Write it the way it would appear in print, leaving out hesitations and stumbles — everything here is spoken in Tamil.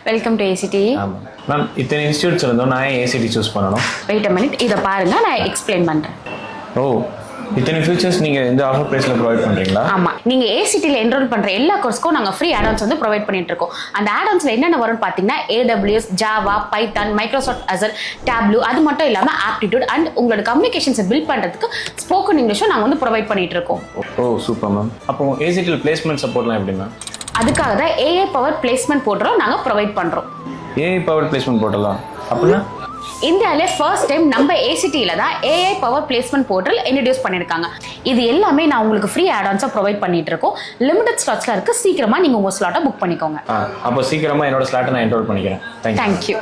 Welcome to ACT. மேம் இத்தனை இன்ஸ்டியூட்ஸ் இருந்தோம், நான் ஏசிடி சூஸ் பண்ணணும். வெயிட் அ மினிட், இதை பாருங்க, நான் எக்ஸ்பிளைன் பண்றேன். ஓ, இத்தனை ஃபீச்சர்ஸ் நீங்கள் இந்த ஆஃபர் ப்ரைஸில் ப்ரொவைட் பண்ணுறீங்களா? ஆமாம், நீங்கள் ஏசிடியில் என்ரோல் பண்ணுற எல்லா கோர்ஸ்க்கும் நாங்கள் ஃப்ரீ ஆடான்ஸ் வந்து ப்ரொவைட் பண்ணிட்டு இருக்கோம். அந்த ஆடான்ஸில் என்னென்ன வரும்னு பார்த்தீங்கன்னா AWS, ஜாவா, பைத்தான், மைக்ரோசாஃப்ட் அசர், டேப்லூ, அது மட்டும் இல்லாமல் ஆப்டிடியூட் அண்ட் உங்களோட கம்யூனிகேஷன்ஸை பில்ட் பண்ணுறதுக்கு ஸ்போக்கன் இங்கிலீஷும் நாங்கள் வந்து ப்ரொவைட் பண்ணிட்டு இருக்கோம். ஓ சூப்பர் மேம். அப்போ ஏசிடியில் பிளேஸ்மெண்ட் சப்போர்ட்லாம் எப்படி மேம்? அதுக்காக தான் AI பவர் பிளேஸ்மெண்ட் போடுறோம், நாங்கள் ப்ரொவைட் பண்ணுறோம். ஏஐ பவர் பிளேஸ்மெண்ட் போட்டலாம் அப்படின்னா? இந்தியாவிலே ஃபர்ஸ்ட் டைம் நம்ம ஏசிடியில் தான் AI power placement portal introduce பண்ணியிருக்காங்க. இது எல்லாமே நான் உங்களுக்கு ஃப்ரீ ஆடான்ஸாக ப்ரொவைட் பண்ணிட்டு இருக்கோம். லிமிடெட் ஸ்லாட்ஸ்ல இருக்கு, சீக்கிரமா நீங்கள் உங்கள் ஸ்லாட்டை புக் பண்ணிக்கோங்க. அப்போ சீக்கிரமாக என்னோட ஸ்லாட்டை நான் என்ரோல் பண்ணிக்கிறேன். தேங்க்யூ.